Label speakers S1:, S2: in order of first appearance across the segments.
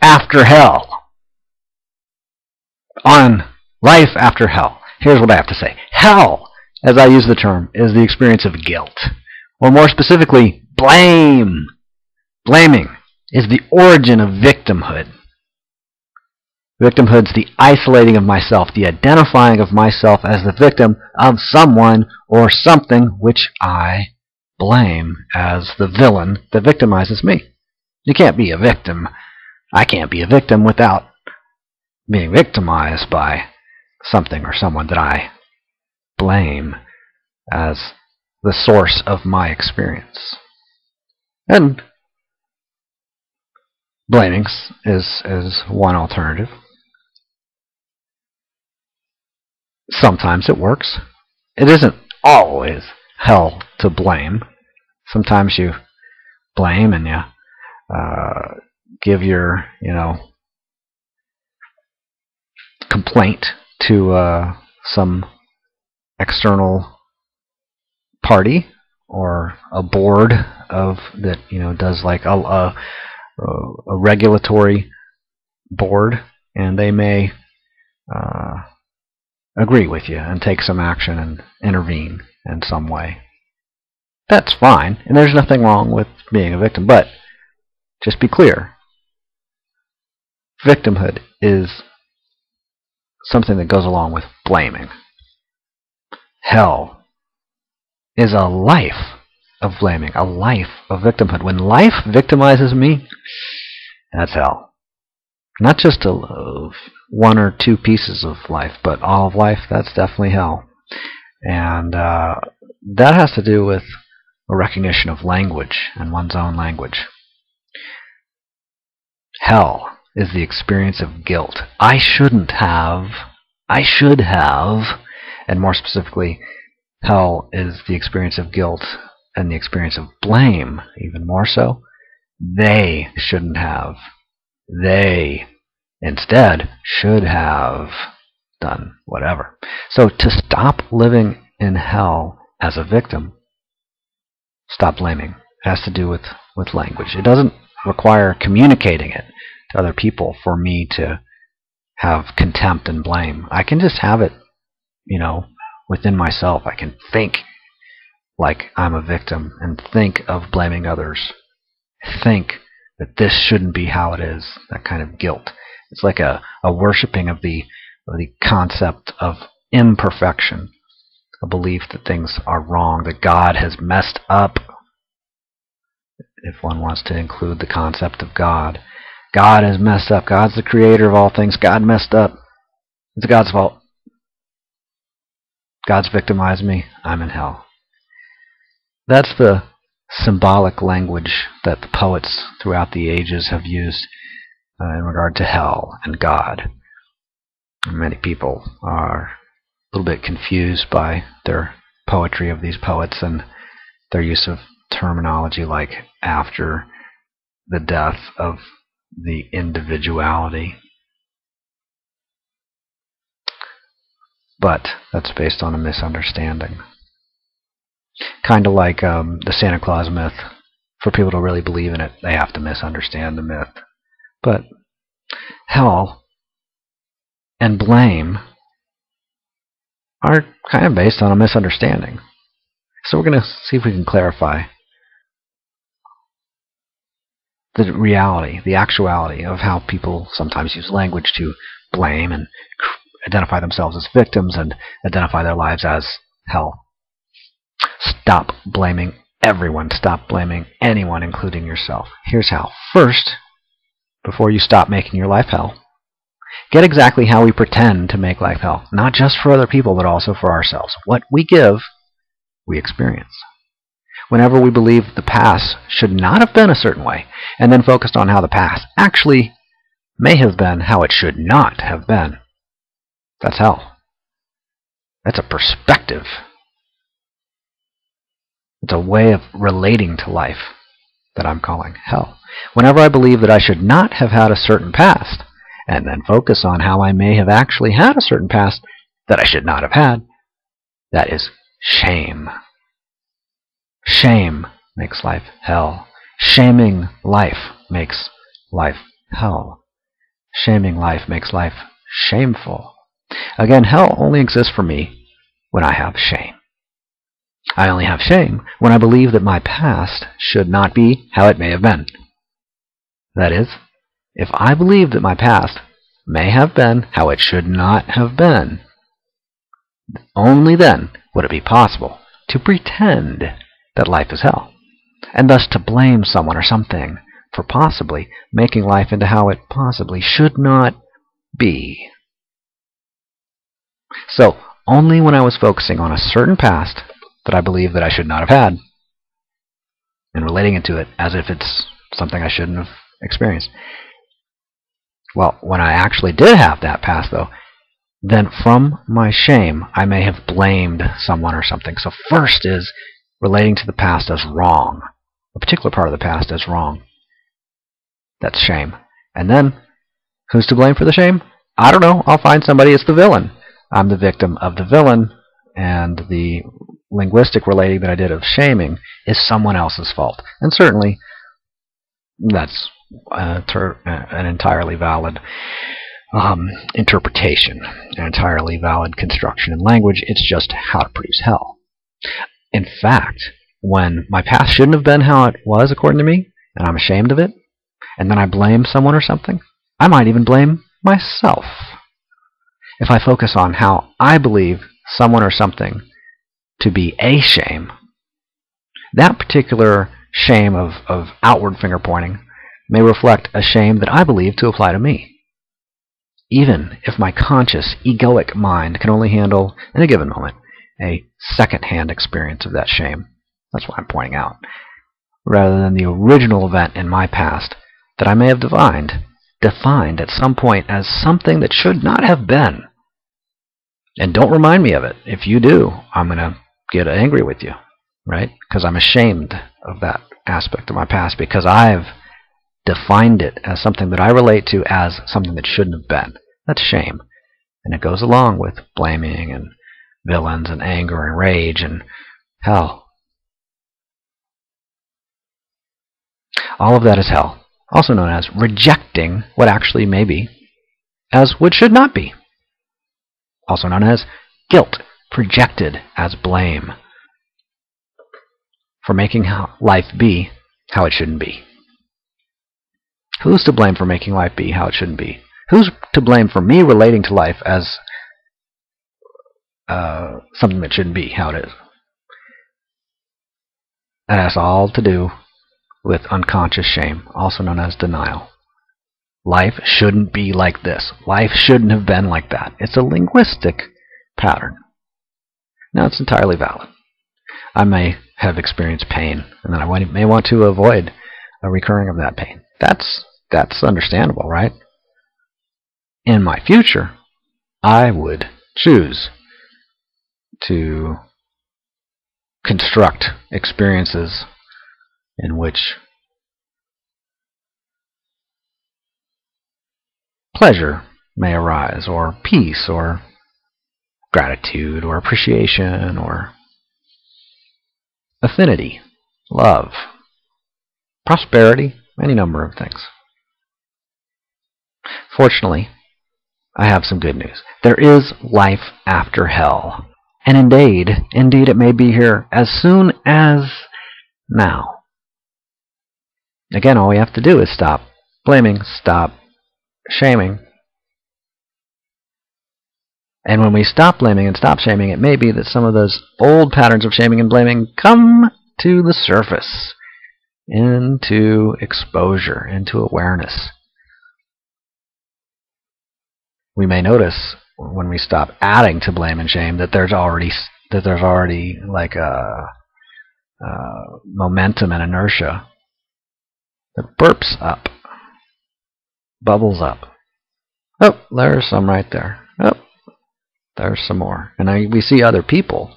S1: after hell. On life after hell. Here's what I have to say. Hell, as I use the term, is the experience of guilt. Or more specifically, blame. Blaming is the origin of victimhood. Victimhood's the isolating of myself, the identifying of myself as the victim of someone or something which I blame as the villain that victimizes me. You can't be a victim. I can't be a victim without being victimized by something or someone that I blame as the source of my experience. And blaming is one alternative. Sometimes it works. It isn't always hell to blame. Sometimes you blame and you give your, complaint to some external party or a board of that does like a regulatory board, and they may agree with you and take some action and intervene in some way. That's fine, and there's nothing wrong with being a victim, but just be clear. Victimhood is something that goes along with blaming. Hell is a life of blaming, a life of victimhood. When life victimizes me, that's hell. Not just one or two pieces of life, but all of life, that's definitely hell. And that has to do with a recognition of language and one's own language. Hell is the experience of guilt. I should have, and more specifically, hell is the experience of guilt and the experience of blame, even more so. They shouldn't have. They instead should have done whatever. So to stop living in hell as a victim, stop blaming. It has to do with language. It doesn't require communicating it to other people for me to have contempt and blame. I can just have it, within myself. I can think like I'm a victim and think of blaming others. Think that this shouldn't be how it is, that kind of guilt. It's like a worshiping of the concept of imperfection, a belief that things are wrong, that God has messed up, if one wants to include the concept of God. God has messed up. God's the creator of all things. God messed up. It's God's fault. God's victimized me. I'm in hell. That's the symbolic language that the poets throughout the ages have used in regard to hell and God. Many people are a little bit confused by their poetry of these poets and their use of terminology like after the death of the individuality. But that's based on a misunderstanding. Kind of like the Santa Claus myth. For people to really believe in it, they have to misunderstand the myth. But hell and blame are kind of based on a misunderstanding. So we're going to see if we can clarify the reality, the actuality of how people sometimes use language to blame and identify themselves as victims and identify their lives as hell. Stop blaming everyone. Stop blaming anyone, including yourself. Here's how. First, before you stop making your life hell, get exactly how we pretend to make life hell. Not just for other people, but also for ourselves. What we give, we experience. Whenever we believe the past should not have been a certain way, and then focused on how the past actually may have been how it should not have been, that's hell. That's a perspective. It's a way of relating to life that I'm calling hell. Whenever I believe that I should not have had a certain past, and then focus on how I may have actually had a certain past that I should not have had, that is shame. Shame makes life hell. Shaming life makes life hell. Shaming life makes life shameful. Again, hell only exists for me when I have shame. I only have shame when I believe that my past should not be how it may have been. That is, if I believe that my past may have been how it should not have been, only then would it be possible to pretend that life is hell, and thus to blame someone or something for possibly making life into how it possibly should not be. So, only when I was focusing on a certain past that I believe that I should not have had, and relating it to it as if it's something I shouldn't have experienced. Well, when I actually did have that past, though, then from my shame, I may have blamed someone or something. So first is relating to the past as wrong, a particular part of the past as wrong. That's shame. And then, who's to blame for the shame? I don't know. I'll find somebody. It's the villain. I'm the victim of the villain, and the linguistic relating that I did of shaming is someone else's fault. And certainly, that's an entirely valid interpretation, an entirely valid construction in language. It's just how to produce hell. In fact, when my past shouldn't have been how it was according to me, and I'm ashamed of it, and then I blame someone or something, I might even blame myself. If I focus on how I believe someone or something to be a shame, that particular shame of outward finger pointing may reflect a shame that I believe to apply to me. Even if my conscious, egoic mind can only handle, in a given moment, a second-hand experience of that shame. That's what I'm pointing out. Rather than the original event in my past that I may have defined at some point as something that should not have been. And don't remind me of it. If you do, I'm going to get angry with you, right? Because I'm ashamed of that aspect of my past because I've defined it as something that I relate to as something that shouldn't have been. That's shame. And it goes along with blaming and villains and anger and rage and hell. All of that is hell, also known as rejecting what actually may be as what should not be, also known as guilt, projected as blame for making life be how it shouldn't be. Who's to blame for making life be how it shouldn't be? Who's to blame for me relating to life as something that shouldn't be how it is? That has all to do with unconscious shame, also known as denial. Life shouldn't be like this. Life shouldn't have been like that. It's a linguistic pattern. Now, it's entirely valid. I may have experienced pain, and then I may want to avoid a recurring of that pain. That's understandable, right? In my future, I would choose to construct experiences in which pleasure may arise, or peace, or gratitude, or appreciation, or affinity, love, prosperity, any number of things. Fortunately, I have some good news. There is life after hell. And indeed it may be here as soon as now. Again, all we have to do is stop blaming, stop shaming. And when we stop blaming and stop shaming, it may be that some of those old patterns of shaming and blaming come to the surface, into exposure, into awareness. We may notice when we stop adding to blame and shame that there's already like a momentum and inertia that burps up, bubbles up. Oh, there's some right there. Oh, there's some more. And we see other people,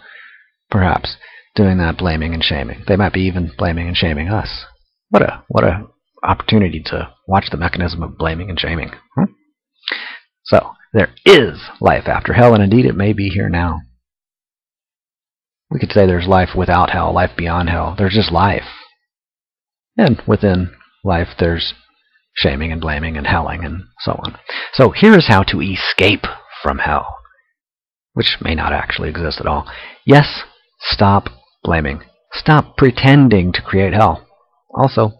S1: perhaps, doing that blaming and shaming. They might be even blaming and shaming us. What a opportunity to watch the mechanism of blaming and shaming. So, there is life after hell, and indeed it may be here now. We could say there's life without hell, life beyond hell. There's just life. And within life there's shaming and blaming and helling and so on. So here is how to escape from hell, which may not actually exist at all. Yes, stop blaming. Stop pretending to create hell. Also,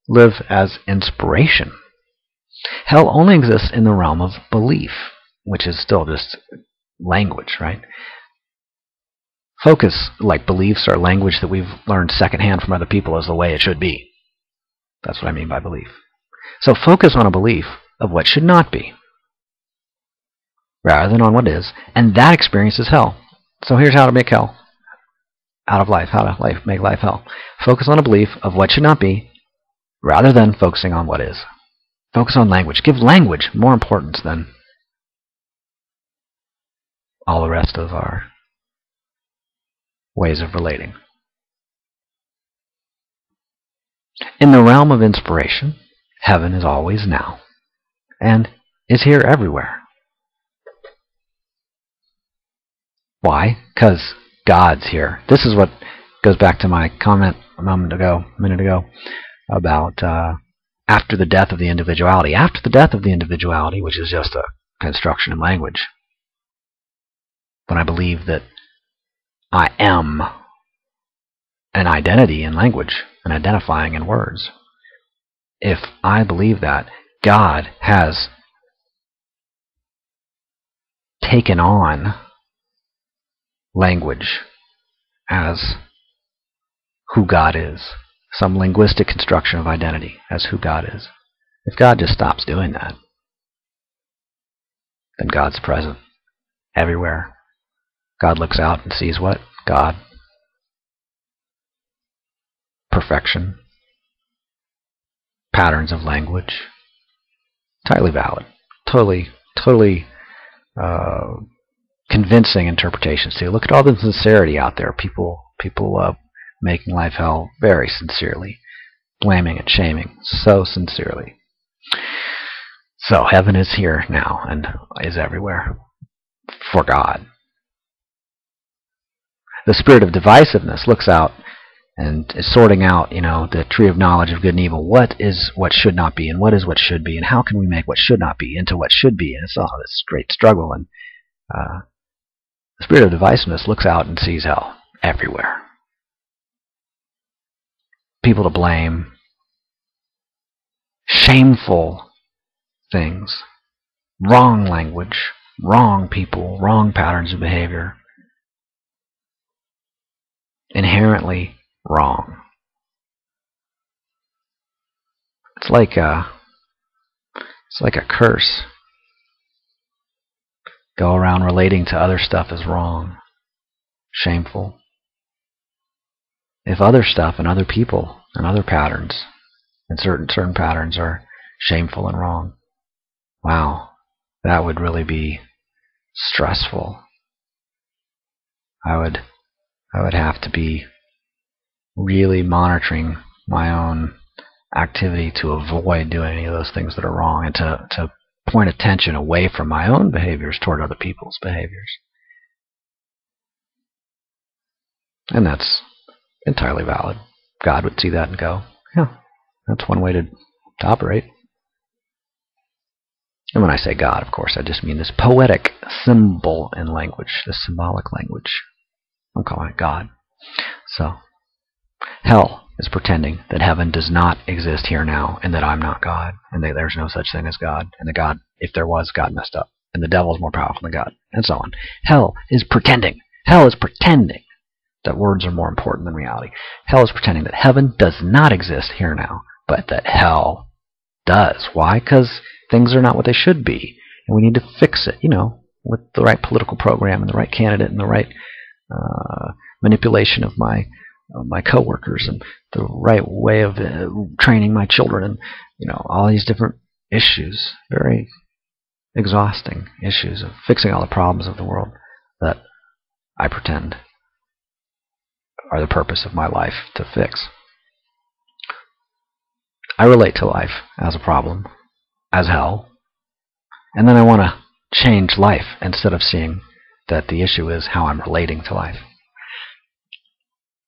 S1: live as inspiration. Hell only exists in the realm of belief, which is still just language, right? Focus, like beliefs, are language that we've learned secondhand from other people as the way it should be. That's what I mean by belief. So focus on a belief of what should not be, rather than on what is, and that experience is hell. So here's how to make hell out of life, how to make life hell. Focus on a belief of what should not be, rather than focusing on what is. Focus on language. Give language more importance than all the rest of our ways of relating. In the realm of inspiration, heaven is always now, and is here everywhere. Why? Because God's here. This is what goes back to my comment a minute ago, about after the death of the individuality. After the death of the individuality, which is just a construction in language, when I believe that I am an identity in language, an identifying in words, if I believe that, God has taken on language as who God is, some linguistic construction of identity as who God is. If God just stops doing that, then God's present everywhere. God looks out and sees what? God. Perfection. Patterns of language. Entirely valid. Totally convincing interpretations too. Look at all the sincerity out there. People making life hell very sincerely. Blaming and shaming so sincerely. So heaven is here now and is everywhere for God. The spirit of divisiveness looks out and is sorting out, the tree of knowledge of good and evil. What is what should not be, and what is what should be, and how can we make what should not be into what should be? And it's all this great struggle. And the spirit of divisiveness looks out and sees hell everywhere. People to blame, shameful things, wrong language, wrong people, wrong patterns of behavior. Inherently wrong. It's like a curse. Go around relating to other stuff as wrong, shameful. If other stuff and other people and other patterns and certain patterns are shameful and wrong, wow, that would really be stressful. I would have to be really monitoring my own activity to avoid doing any of those things that are wrong, and to point attention away from my own behaviors toward other people's behaviors. And that's entirely valid. God would see that and go, yeah, that's one way to operate. And when I say God, of course, I just mean this poetic symbol in language, this symbolic language. I'm calling it God. So, hell is pretending that heaven does not exist here now, and that I'm not God, and that there's no such thing as God, and that God, if there was, God messed up, and the devil's more powerful than God, and so on. Hell is pretending. Hell is pretending that words are more important than reality. Hell is pretending that heaven does not exist here now, but that hell does. Why? Because things are not what they should be, and we need to fix it, with the right political program and the right candidate and the right manipulation of my coworkers and the right way of training my children, and all these different issues, very exhausting issues of fixing all the problems of the world that I pretend are the purpose of my life to fix. I relate to life as a problem, as hell, and then I want to change life instead of seeing that the issue is how I'm relating to life.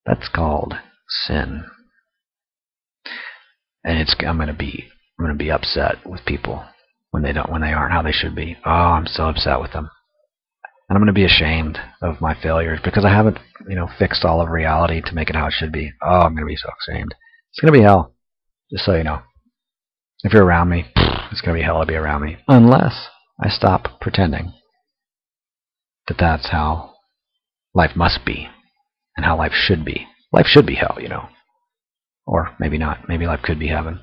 S1: That's called sin. And I'm going to be I'm going to be upset with people when they aren't how they should be. Oh, I'm so upset with them. And I'm going to be ashamed of my failures because I haven't, fixed all of reality to make it how it should be. Oh, I'm going to be so ashamed. It's going to be hell, just so you know. If you're around me, it's going to be hell to be around me. Unless I stop pretending that that's how life must be and how life should be. Life should be hell, Or maybe not. Maybe life could be heaven.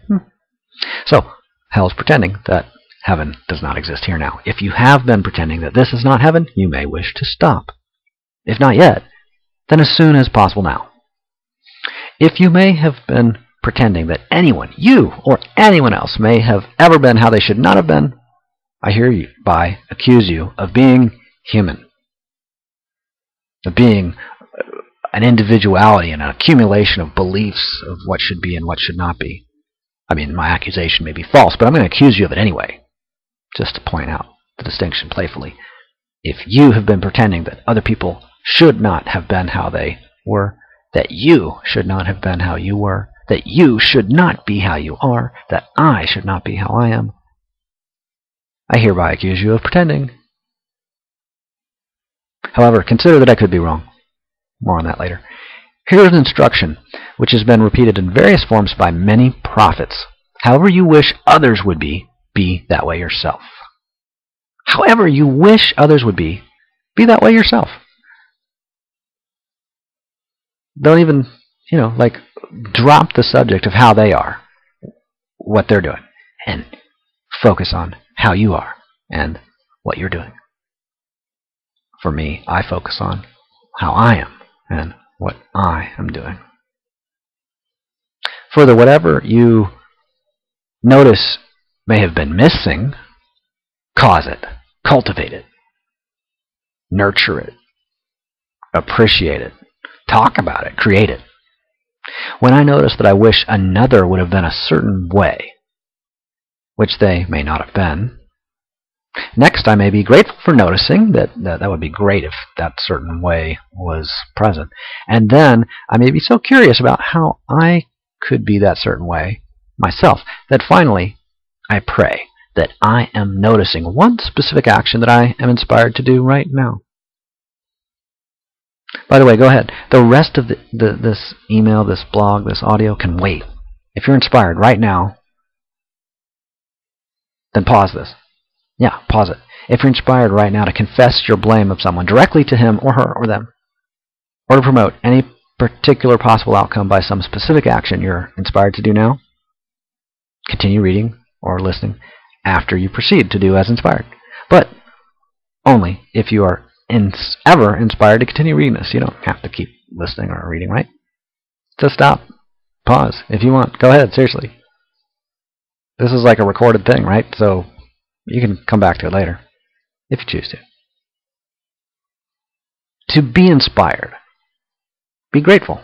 S1: So, hell is pretending that heaven does not exist here now. If you have been pretending that this is not heaven, you may wish to stop. If not yet, then as soon as possible now. If you may have been pretending that anyone, you or anyone else, may have ever been how they should not have been, I hereby accuse you of being human, of being an individuality and an accumulation of beliefs of what should be and what should not be. I mean, my accusation may be false, but I'm going to accuse you of it anyway, just to point out the distinction playfully. If you have been pretending that other people should not have been how they were, that you should not have been how you were, that you should not be how you are, that I should not be how I am, I hereby accuse you of pretending. However, consider that I could be wrong. More on that later. Here is an instruction which has been repeated in various forms by many prophets. However you wish others would be that way yourself. However you wish others would be that way yourself. Don't even, drop the subject of how they are, what they're doing, and focus on how you are and what you're doing. For me, I focus on how I am and what I am doing. Further, whatever you notice may have been missing, cause it, cultivate it, nurture it, appreciate it, talk about it, create it. When I notice that I wish another would have been a certain way, which they may not have been, next I may be grateful for noticing that would be great if that certain way was present. And then I may be so curious about how I could be that certain way myself that finally I pray that I am noticing one specific action that I am inspired to do right now. By the way, go ahead. The rest of this email, this blog, this audio can wait. If you're inspired right now, then pause this. Yeah, pause it. If you're inspired right now to confess your blame of someone directly to him or her or them, or to promote any particular possible outcome by some specific action you're inspired to do now, continue reading or listening after you proceed to do as inspired. But only if you are ever inspired to continue reading this. You don't have to keep listening or reading, right? Just stop. Pause if you want. Go ahead, seriously. This is like a recorded thing, right? So you can come back to it later if you choose to. To be inspired, be grateful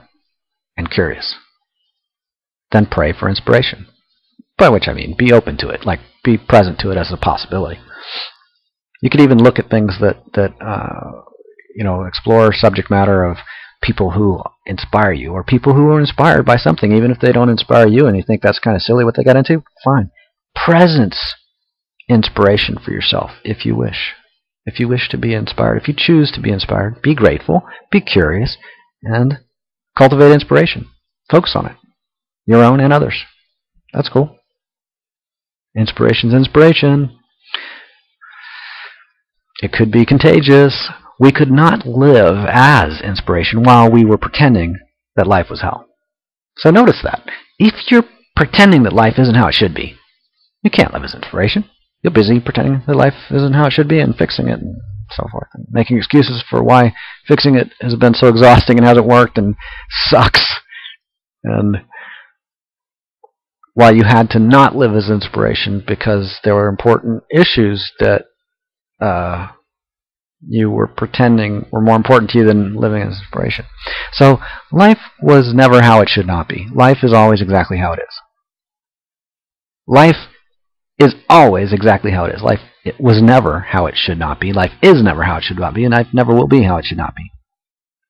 S1: and curious. Then pray for inspiration. By which I mean be open to it, like be present to it as a possibility. You could even look at things that explore subject matter of people who inspire you, or people who are inspired by something, even if they don't inspire you and you think that's kind of silly what they got into. Fine. Presence inspiration for yourself if you wish. If you wish to be inspired, if you choose to be inspired, be grateful, be curious, and cultivate inspiration. Focus on it. Your own and others. That's cool. Inspiration's inspiration. It could be contagious. We could not live as inspiration while we were pretending that life was hell. So notice that. If you're pretending that life isn't how it should be, you can't live as inspiration. You're busy pretending that life isn't how it should be and fixing it and so forth, and making excuses for why fixing it has been so exhausting and hasn't worked and sucks, and why you had to not live as inspiration because there were important issues that you were pretending were more important to you than living as inspiration. So life was never how it should not be. Life is always exactly how it is. Life is always exactly how it is. Life it was never how it should not be. Life is never how it should not be, and life never will be how it should not be.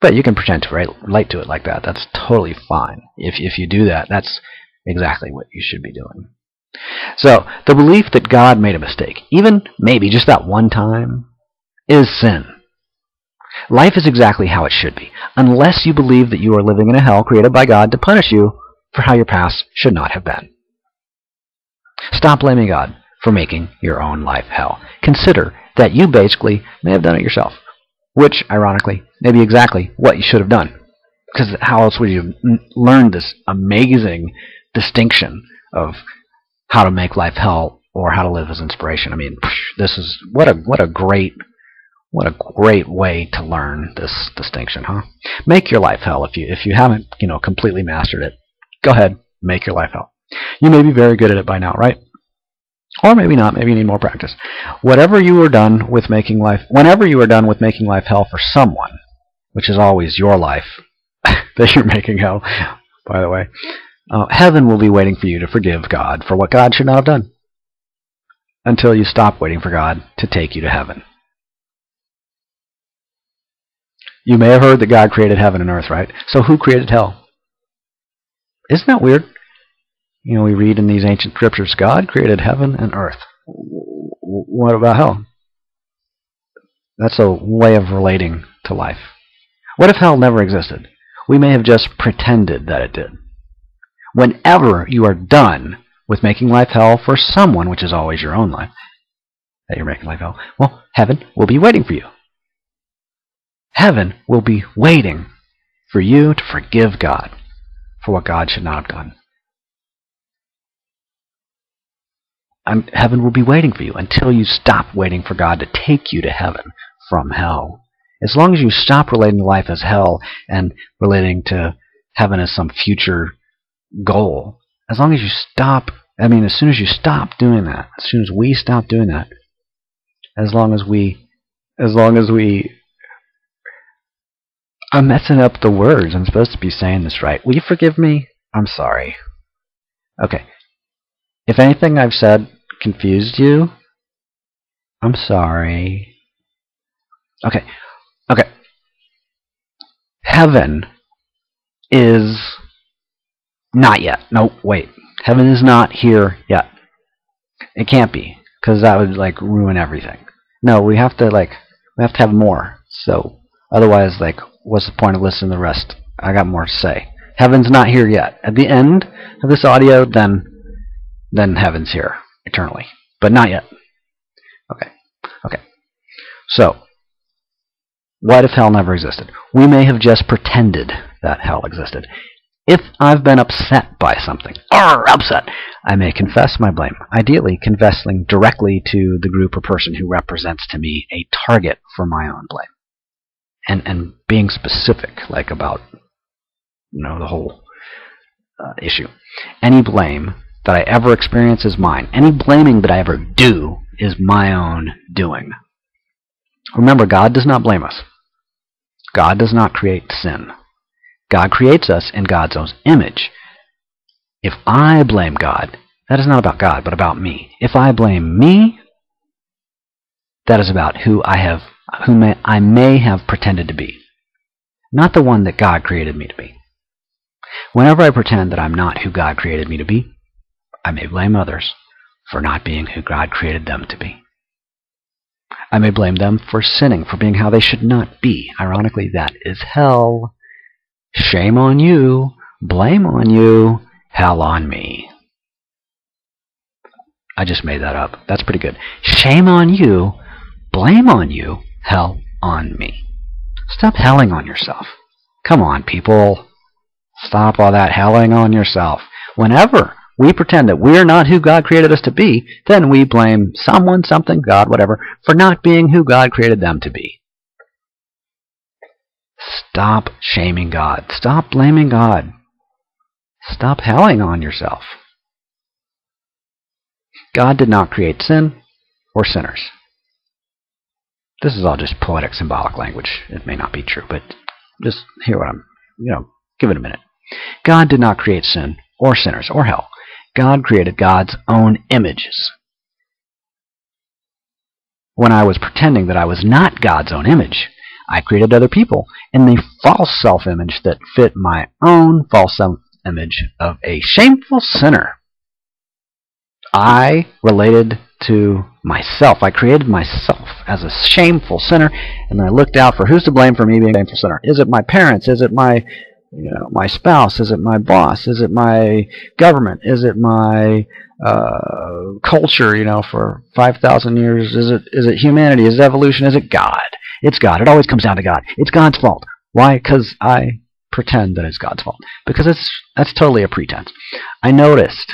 S1: But you can pretend to relate to it like that. That's totally fine. If you do that, that's exactly what you should be doing. So, the belief that God made a mistake, even maybe just that one time, is sin. Life is exactly how it should be, unless you believe that you are living in a hell created by God to punish you for how your past should not have been. Stop blaming God for making your own life hell. Consider that you basically may have done it yourself, which, ironically, may be exactly what you should have done. Because how else would you learn this amazing distinction of how to make life hell or how to live as inspiration? I mean, this is what a great way to learn this distinction, huh? Make your life hell if you haven't completely mastered it. Go ahead, make your life hell. You may be very good at it by now, right? Or maybe not. Maybe you need more practice. Whenever you are done with making life hell for someone, which is always your life that you're making hell, by the way, heaven will be waiting for you to forgive God for what God should not have done, until you stop waiting for God to take you to heaven. You may have heard that God created heaven and earth, right? So who created hell? Isn't that weird? We read in these ancient scriptures, God created heaven and earth. What about hell? That's a way of relating to life. What if hell never existed? We may have just pretended that it did. Whenever you are done with making life hell for someone, which is always your own life, that you're making life hell, well, heaven will be waiting for you. Heaven will be waiting for you to forgive God for what God should not have done. Heaven will be waiting for you until you stop waiting for God to take you to heaven from hell. As long as you stop relating to life as hell and relating to heaven as some future goal, as soon as you stop doing that, as soon as we stop doing that, as long as we I'm messing up the words. I'm supposed to be saying this right. Will you forgive me? I'm sorry. Okay. If anything I've said confused you, I'm sorry. Okay. Heaven is not yet. No, wait. Heaven is not here yet. It can't be, because that would ruin everything. No, we have to have more. So otherwise, what's the point of listening to the rest? I got more to say. Heaven's not here yet. At the end of this audio, then heaven's here eternally, but not yet. Okay. So, what if hell never existed? We may have just pretended that hell existed. If I've been upset by something, I may confess my blame, ideally confessing directly to the group or person who represents to me a target for my own blame. And being specific, about the whole issue. Any blame that I ever experience is mine. Any blaming that I ever do is my own doing. Remember, God does not blame us. God does not create sin. God creates us in God's own image. If I blame God, that is not about God, but about me. If I blame me, that is about who I may have pretended to be, not the one that God created me to be. Whenever I pretend that I'm not who God created me to be, I may blame others for not being who God created them to be. I may blame them for sinning, for being how they should not be. Ironically, that is hell. Shame on you, blame on you, hell on me. I just made that up. That's pretty good. Shame on you, blame on you, hell on me. Stop helling on yourself. Come on, people. Stop all that helling on yourself. Whenever we pretend that we're not who God created us to be, then we blame someone, something, God, whatever, for not being who God created them to be. Stop shaming God. Stop blaming God. Stop helling on yourself. God did not create sin or sinners. This is all just poetic, symbolic language. It may not be true, but just hear what I'm, give it a minute. God did not create sin or sinners or hell. God created God's own images. When I was pretending that I was not God's own image, I created other people in the false self-image that fit my own false self-image of a shameful sinner. I related to myself. I created myself as a shameful sinner, and then I looked out for who's to blame for me being a shameful sinner. Is it my parents? Is it my my spouse? Is it my boss? Is it my government? Is it my culture? For 5,000 years, is it humanity? Is it evolution? Is it God? It's God. It always comes down to God. It's God's fault. Why? Because I pretend that it's God's fault. Because that's totally a pretense. I noticed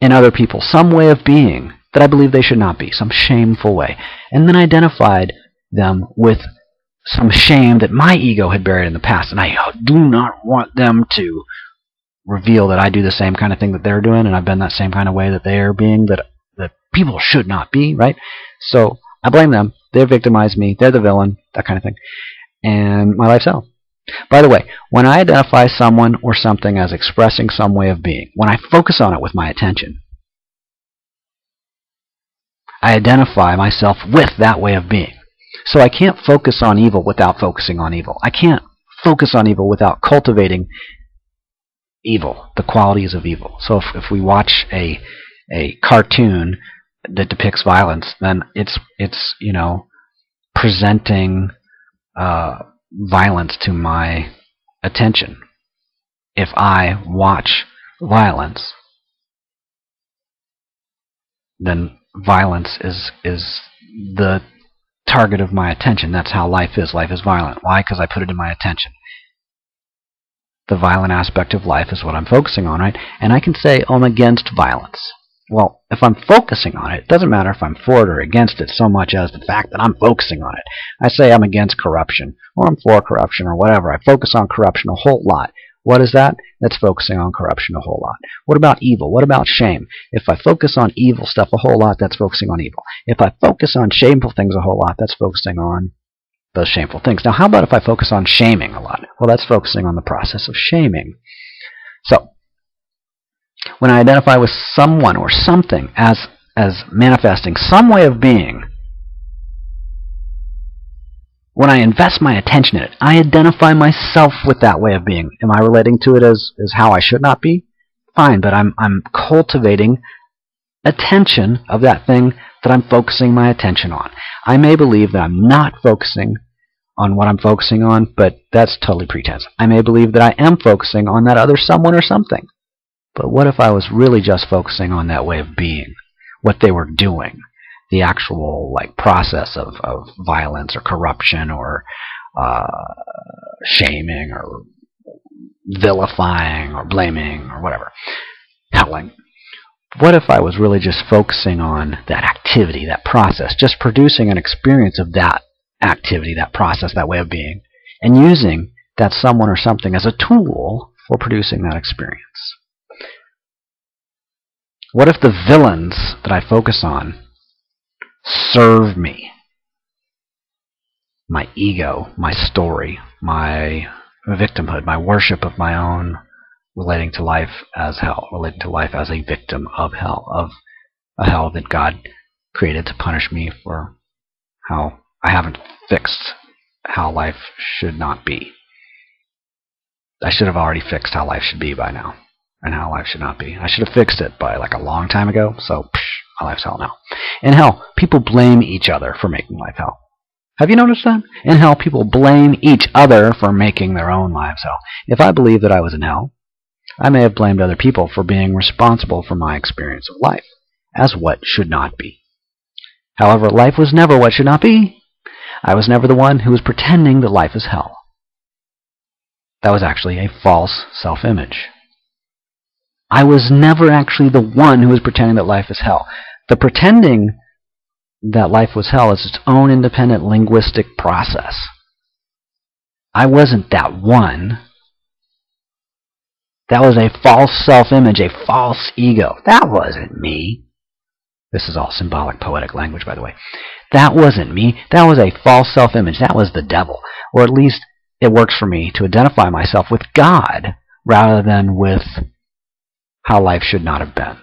S1: in other people some way of being that I believe they should not be, some shameful way, and then identified them with some shame that my ego had buried in the past, and I do not want them to reveal that I do the same kind of thing that they're doing, and I've been that same kind of way that they are being, that people should not be, right? So I blame them. They victimize me. They're the villain, that kind of thing. And my life's hell. By the way, when I identify someone or something as expressing some way of being, when I focus on it with my attention, I identify myself with that way of being. So I can't focus on evil without focusing on evil. I can't focus on evil without cultivating evil, the qualities of evil. So if we watch a cartoon that depicts violence, then it's presenting violence to my attention. If I watch violence, then violence is the target of my attention. That's how life is. Life is violent. Why? Because I put it in my attention. The violent aspect of life is what I'm focusing on, right? And I can say, I'm against violence. Well, if I'm focusing on it, it doesn't matter if I'm for it or against it so much as the fact that I'm focusing on it. I say I'm against corruption, or I'm for corruption, or whatever. I focus on corruption a whole lot. What is that? That's focusing on corruption a whole lot. What about evil? What about shame? If I focus on evil stuff a whole lot, that's focusing on evil. If I focus on shameful things a whole lot, that's focusing on those shameful things. Now, how about if I focus on shaming a lot? Well, that's focusing on the process of shaming. So, when I identify with someone or something as manifesting some way of being, when I invest my attention in it, I identify myself with that way of being. Am I relating to it as how I should not be? Fine, but I'm cultivating attention of that thing that I'm focusing my attention on. I may believe that I'm not focusing on what I'm focusing on, but that's totally pretense. I may believe that I am focusing on that other someone or something. But what if I was really just focusing on that way of being, what they were doing, the actual process of violence or corruption or shaming or vilifying or blaming or whatever, telling? What if I was really just focusing on that activity, that process, just producing an experience of that activity, that process, that way of being, and using that someone or something as a tool for producing that experience? What if the villains that I focus on serve me? My ego, my story, my victimhood, my worship of my own relating to life as hell, relating to life as a victim of hell, of a hell that God created to punish me for how I haven't fixed how life should not be. I should have already fixed how life should be by now, and how life should not be. I should have fixed it by a long time ago, so my life's hell now. In hell, people blame each other for making life hell. Have you noticed that? In hell, people blame each other for making their own lives hell. If I believed that I was in hell, I may have blamed other people for being responsible for my experience of life, as what should not be. However, life was never what should not be. I was never the one who was pretending that life is hell. That was actually a false self-image. I was never actually the one who was pretending that life is hell. The pretending that life was hell is its own independent linguistic process. I wasn't that one. That was a false self-image, a false ego. That wasn't me. This is all symbolic, poetic language, by the way. That wasn't me. That was a false self-image. That was the devil. Or at least it works for me to identify myself with God rather than with how life should not have been.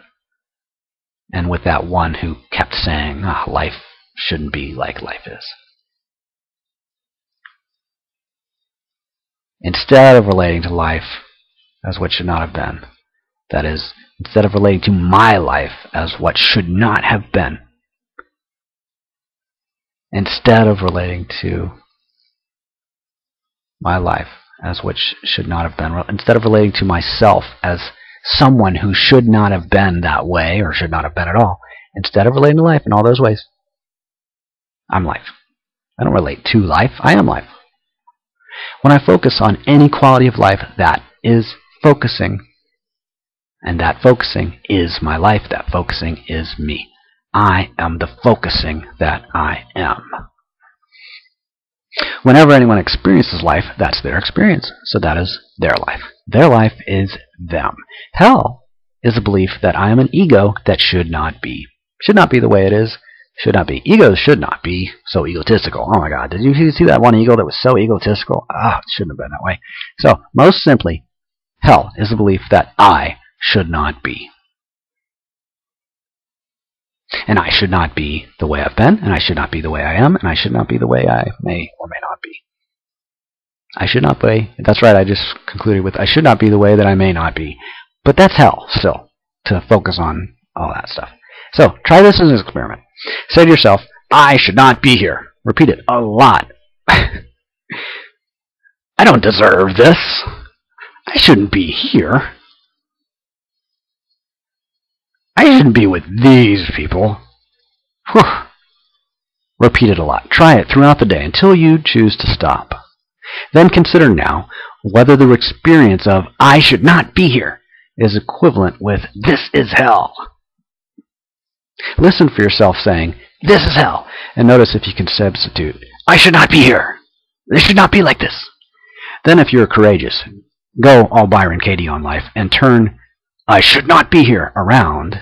S1: And with that one who kept saying, life shouldn't be like life is. Instead of relating to life as what should not have been, that is, instead of relating to my life as what should not have been, instead of relating to my life as which should not have been, instead of relating to myself as someone who should not have been that way or should not have been at all, instead of relating to life in all those ways, I'm life. I don't relate to life. I am life. When I focus on any quality of life, that is focusing. And that focusing is my life. That focusing is me. I am the focusing that I am. Whenever anyone experiences life, that's their experience. So that is their life. Their life is them. Hell is a belief that I am an ego that should not be. Should not be the way it is. Should not be. Egos should not be so egotistical. Oh my God, did you see that one ego that was so egotistical? It shouldn't have been that way. So, most simply, hell is a belief that I should not be. And I should not be the way I've been, and I should not be the way I am, and I should not be the way I may or may not be. I should not be. That's right, I just concluded with I should not be the way that I may not be. But that's hell, still, to focus on all that stuff. So, try this as an experiment. Say to yourself, I should not be here. Repeat it a lot. I don't deserve this. I shouldn't be here. I shouldn't be with these people. Whew. Repeat it a lot. Try it throughout the day until you choose to stop. Then consider now whether the experience of I should not be here is equivalent with this is hell. Listen for yourself saying, this is hell, and notice if you can substitute, I should not be here. This should not be like this. Then if you're courageous, go all Byron Katie on life and turn I should not be here around,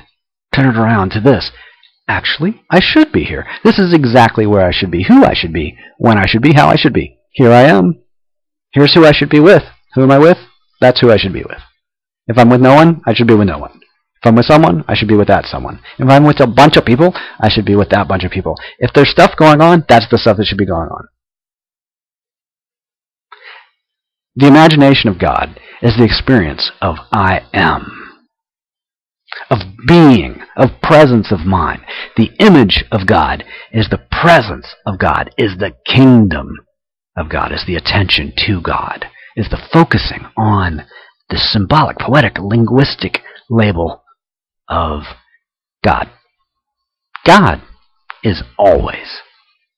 S1: turn it around to this. Actually, I should be here. This is exactly where I should be, who I should be, when I should be, how I should be. Here I am. Here's who I should be with. Who am I with? That's who I should be with. If I'm with no one, I should be with no one. If I'm with someone, I should be with that someone. If I'm with a bunch of people, I should be with that bunch of people. If there's stuff going on, that's the stuff that should be going on. The imagination of God is the experience of I am, of being, of presence of mind. The image of God is the presence of God, is the kingdom of God, is the attention to God, is the focusing on the symbolic, poetic, linguistic label of God. God is always,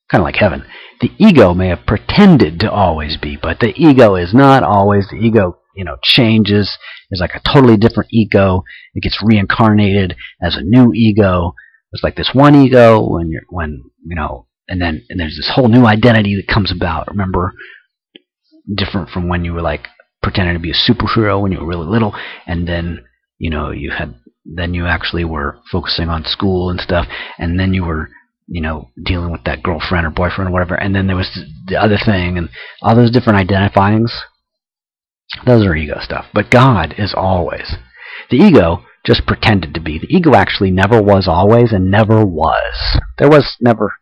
S1: kind of like heaven. The ego may have pretended to always be, but the ego is not always. The ego, changes. There's like a totally different ego. It gets reincarnated as a new ego. There's like this one ego and then there's this whole new identity that comes about. Remember, different from when you were like pretending to be a superhero when you were really little, and then you actually were focusing on school and stuff, and then you were dealing with that girlfriend or boyfriend or whatever, and then there was the other thing, and all those different identifyings. Those are ego stuff. But God is always. The ego just pretended to be. The ego actually never was always and never was. There was never.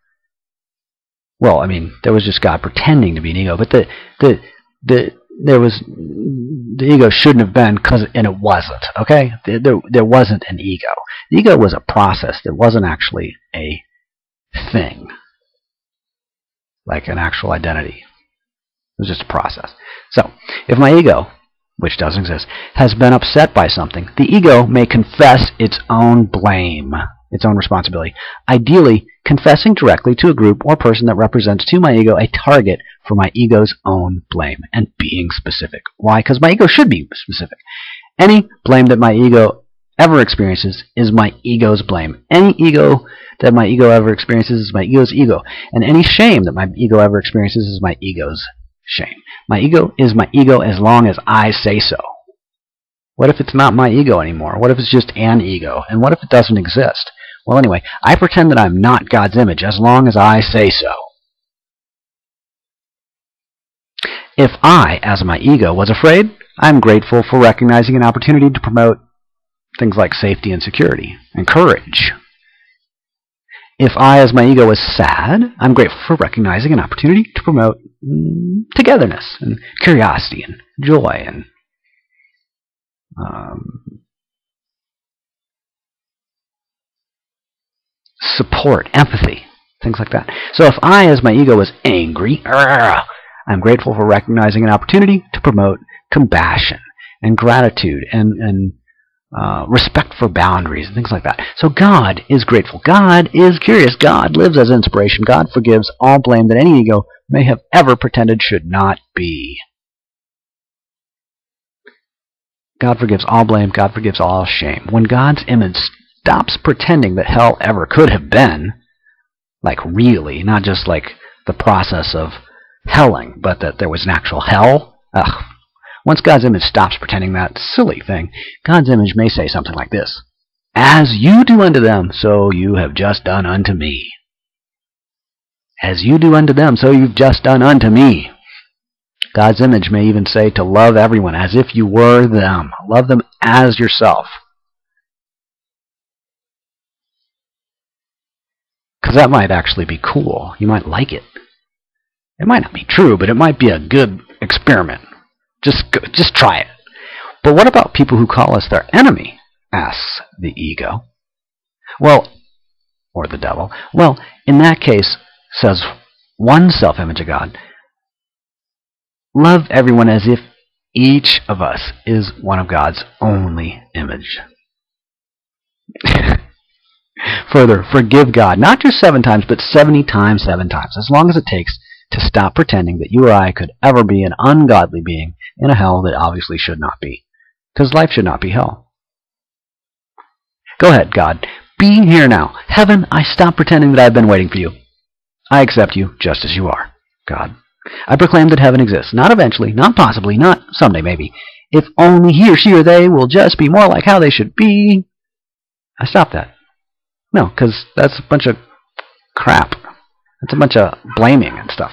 S1: Well, there was just God pretending to be an ego, but the ego shouldn't have been, and it wasn't. Okay, there wasn't an ego. The ego was a process. It wasn't actually a thing, like an actual identity. It was just a process. So, if my ego, which doesn't exist, has been upset by something, the ego may confess its own blame, its own responsibility. Ideally, confessing directly to a group or person that represents to my ego a target for my ego's own blame, and being specific. Why? Because my ego should be specific. Any blame that my ego ever experiences is my ego's blame. Any ego that my ego ever experiences is my ego's ego. And any shame that my ego ever experiences is my ego's shame. My ego is my ego as long as I say so. What if it's not my ego anymore? What if it's just an ego? And what if it doesn't exist? Well, anyway, I pretend that I'm not God's image as long as I say so. If I, as my ego, was afraid, I'm grateful for recognizing an opportunity to promote things like safety and security and courage. If I, as my ego, was sad, I'm grateful for recognizing an opportunity to promote togetherness and curiosity and joy and support, empathy, things like that. So if I, as my ego, is angry, I'm grateful for recognizing an opportunity to promote compassion and gratitude and respect for boundaries and things like that. So God is grateful. God is curious. God lives as inspiration. God forgives all blame that any ego may have ever pretended should not be. God forgives all blame. God forgives all shame. When God's image stops pretending that hell ever could have been, like really, not just like the process of helling, but that there was an actual hell, once God's image stops pretending that silly thing, God's image may say something like this: "As you do unto them, so you have just done unto me. As you do unto them, so you've just done unto me." God's image may even say to love everyone as if you were them. Love them as yourself. Because that might actually be cool. You might like it. It might not be true, but it might be a good experiment. Just try it. But what about people who call us their enemy? Asks the ego. Well, or the devil. Well, in that case, says one self-image of God, love everyone as if each of us is one of God's only image. Further, forgive God, not just 7 times, but 70 times 7 times, as long as it takes to stop pretending that you or I could ever be an ungodly being in a hell that obviously should not be. Because life should not be hell. Go ahead, God. Be here now. Heaven, I stop pretending that I've been waiting for you. I accept you just as you are, God. I proclaim that heaven exists. Not eventually, not possibly, not someday maybe. If only he or she or they will just be more like how they should be. I stop that. No, because that's a bunch of crap. That's a bunch of blaming and stuff.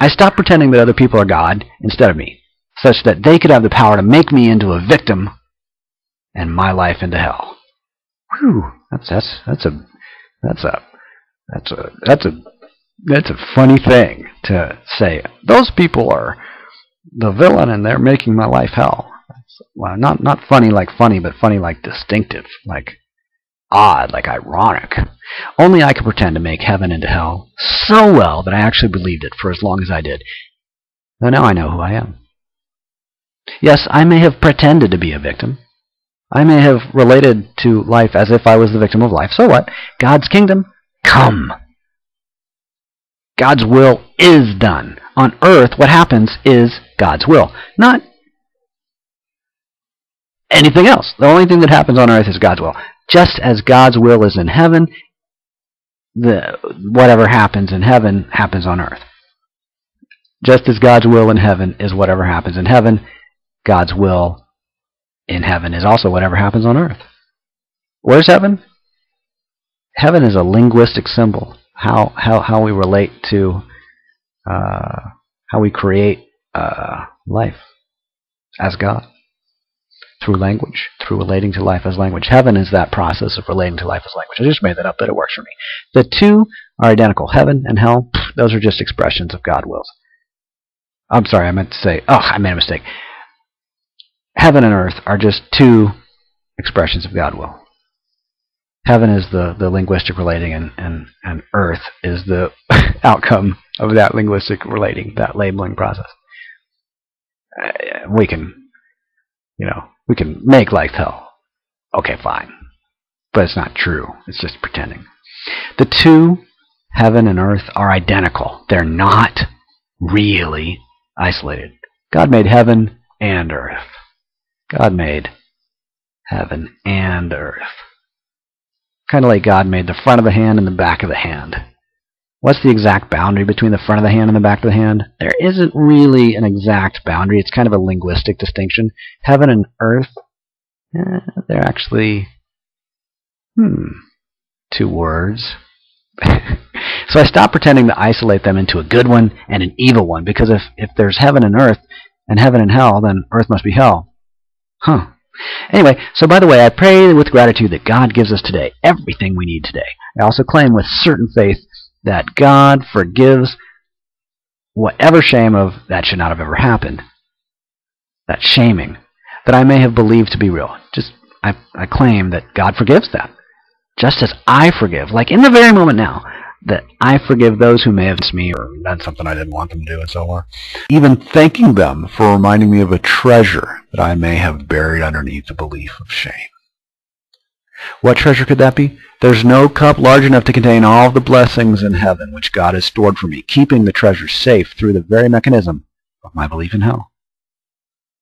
S1: I stop pretending that other people are God instead of me, such that they could have the power to make me into a victim and my life into hell. Whew, that's a funny thing to say. Those people are the villain and they're making my life hell. Well, not funny like funny, but funny like distinctive, like odd, like ironic. Only I could pretend to make heaven into hell so well that I actually believed it for as long as I did. Though now I know who I am. Yes, I may have pretended to be a victim. I may have related to life as if I was the victim of life. So what? God's kingdom, come. God's will is done. On earth, what happens is God's will, not anything else. The only thing that happens on earth is God's will. Just as God's will is in heaven, whatever happens in heaven happens on earth. Just as God's will in heaven is whatever happens in heaven, God's will in heaven is also whatever happens on earth. Where's heaven? Heaven is a linguistic symbol. How we relate to, how we create life as God. Through language, through relating to life as language. Heaven is that process of relating to life as language. I just made that up, but it works for me. The two are identical. Heaven and hell, those are just expressions of God wills. I'm sorry, I meant to say, I made a mistake. Heaven and earth are just two expressions of God will. Heaven is the linguistic relating, and earth is the outcome of that linguistic relating, that labeling process. We can make life hell. Okay, fine. But it's not true. It's just pretending. The two, heaven and earth, are identical. They're not really isolated. God made heaven and earth. God made heaven and earth. Kind of like God made the front of the hand and the back of the hand. What's the exact boundary between the front of the hand and the back of the hand? There isn't really an exact boundary. It's kind of a linguistic distinction. Heaven and earth, they're actually, 2 words. So I stopped pretending to isolate them into a good one and an evil one, because if there's heaven and earth and heaven and hell, then earth must be hell. Anyway, so by the way, I pray with gratitude that God gives us today everything we need today. I also claim with certain faith that God forgives whatever shame of that should not have ever happened, that shaming, that I may have believed to be real. I claim that God forgives that. just as I forgive, like in the very moment now, that I forgive those who may have done me or done something I didn't want them to do and so on. Even thanking them for reminding me of a treasure that I may have buried underneath the belief of shame. What treasure could that be? There's no cup large enough to contain all of the blessings in heaven which God has stored for me, keeping the treasure safe through the very mechanism of my belief in hell.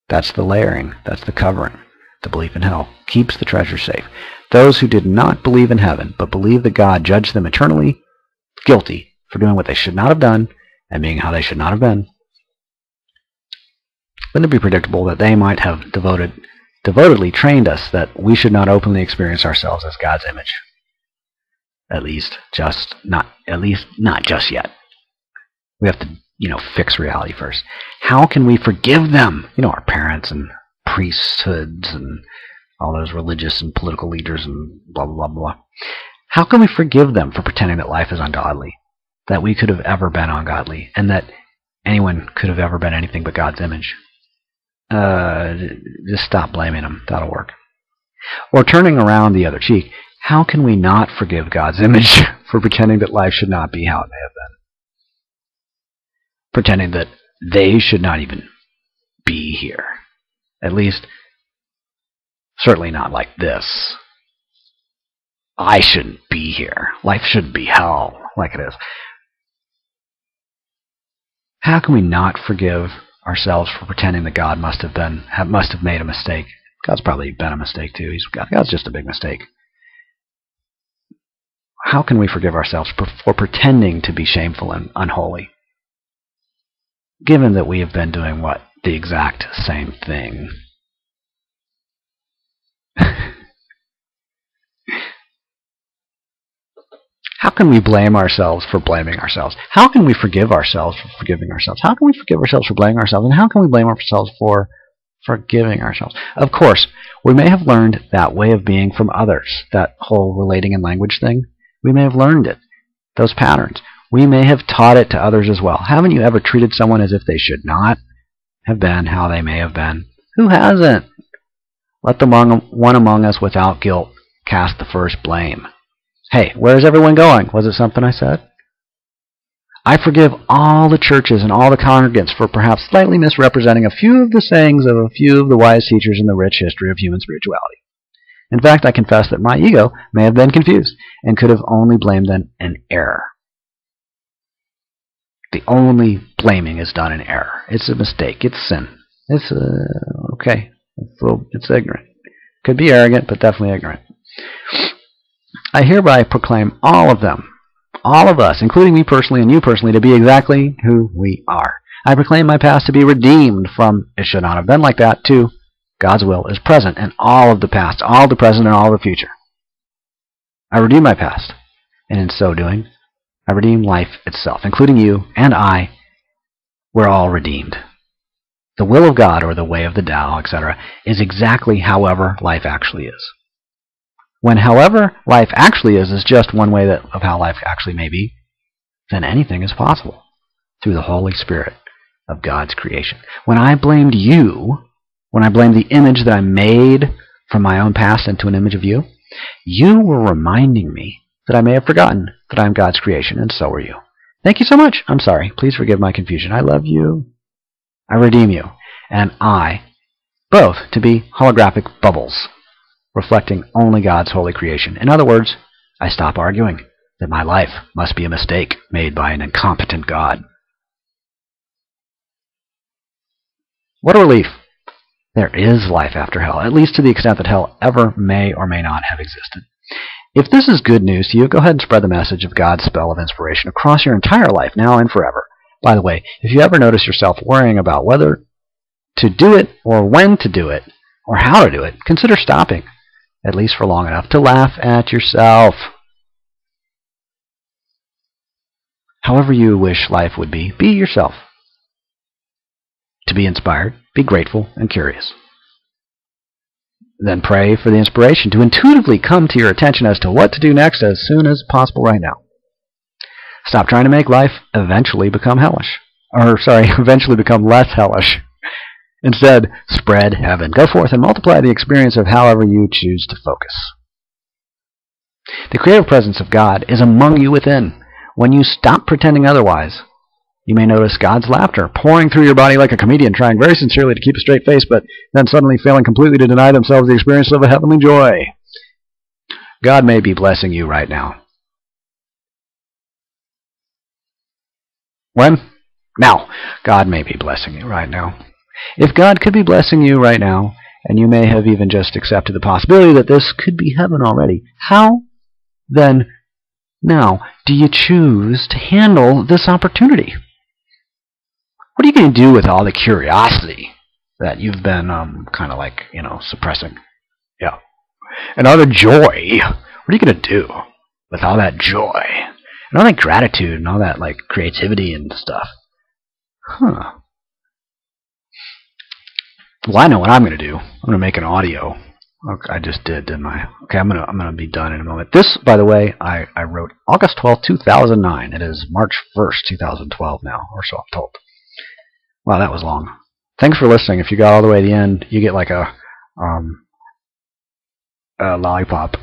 S1: That's the layering. That's the covering. The belief in hell keeps the treasure safe. Those who did not believe in heaven, but believe that God judged them eternally guilty for doing what they should not have done and being how they should not have been, wouldn't it be predictable that they might have devotedly trained us that we should not openly experience ourselves as God's image? At least not just yet. We have to, fix reality first. How can we forgive them? Our parents and priesthoods and all those religious and political leaders and blah, blah, blah, blah. How can we forgive them for pretending that life is ungodly, that we could have ever been ungodly, and that anyone could have ever been anything but God's image? Just stop blaming them. That'll work. Or turning around the other cheek, how can we not forgive God's image for pretending that life should not be how it may have been? Pretending that they should not even be here. At least, certainly not like this. I shouldn't be here. Life shouldn't be hell like it is. How can we not forgive ourselves for pretending that God must have made a mistake? God's probably been a mistake too. God's just a big mistake. How can we forgive ourselves for pretending to be shameful and unholy, given that we have been doing what? The exact same thing. How can we blame ourselves for blaming ourselves? How can we forgive ourselves for forgiving ourselves? How can we forgive ourselves for blaming ourselves? And how can we blame ourselves for forgiving ourselves? Of course, we may have learned that way of being from others, that whole relating in language thing. We may have learned it, those patterns. We may have taught it to others as well. Haven't you ever treated someone as if they should not have been how they may have been? Who hasn't? Let the one among us without guilt cast the first blame. Hey, where's everyone going? Was it something I said? I forgive all the churches and all the congregants for perhaps slightly misrepresenting a few of the sayings of a few of the wise teachers in the rich history of human spirituality. In fact, I confess that my ego may have been confused and could have only blamed an error. The only blaming is done in error. It's a mistake. It's sin. It's okay. It's ignorant. Could be arrogant, but definitely ignorant. I hereby proclaim all of them, all of us, including me personally and you personally, to be exactly who we are. I proclaim my past to be redeemed from "it should not have been like that" to God's will is present in all of the past, all the present, and all the future. I redeem my past, and in so doing, I redeem life itself, including you and I. We're all redeemed. The will of God, or the way of the Tao, etc., is exactly however life actually is. When however life actually is just one way of how life actually may be, then anything is possible through the Holy Spirit of God's creation. When I blamed you, when I blamed the image that I made from my own past into an image of you, you were reminding me that I may have forgotten that I am God's creation, and so are you. Thank you so much. I'm sorry. Please forgive my confusion. I love you. I redeem you, and I, both to be holographic bubbles, reflecting only God's holy creation. In other words, I stop arguing that my life must be a mistake made by an incompetent God. What a relief. There is life after hell, at least to the extent that hell ever may or may not have existed. If this is good news to you, go ahead and spread the message of God's spell of inspiration across your entire life, now and forever. By the way, if you ever notice yourself worrying about whether to do it or when to do it or how to do it, consider stopping, at least for long enough, to laugh at yourself. However you wish life would be yourself. To be inspired, be grateful and curious. Then pray for the inspiration to intuitively come to your attention as to what to do next as soon as possible right now. Stop trying to make life eventually become hellish. Eventually become less hellish. Instead, spread heaven. Go forth and multiply the experience of however you choose to focus. The creative presence of God is among you within. When you stop pretending otherwise, you may notice God's laughter pouring through your body like a comedian trying very sincerely to keep a straight face, but then suddenly failing completely to deny themselves the experience of a heavenly joy. God may be blessing you right now. When? Now. God may be blessing you right now. If God could be blessing you right now, and you may have even just accepted the possibility that this could be heaven already, how, then, now, do you choose to handle this opportunity? What are you going to do with all the curiosity that you've been kind of like, suppressing? Yeah. And all the joy. What are you going to do with all that joy? And all that gratitude and all that like creativity and stuff? Huh. Well, I know what I'm going to do. I'm going to make an audio. Okay, I just did, didn't I? Okay, I'm gonna be done in a moment. This, by the way, I wrote August 12th, 2009. It is March 1st, 2012 now, or so I'm told. Wow, that was long. Thanks for listening. If you got all the way to the end, you get like a lollipop.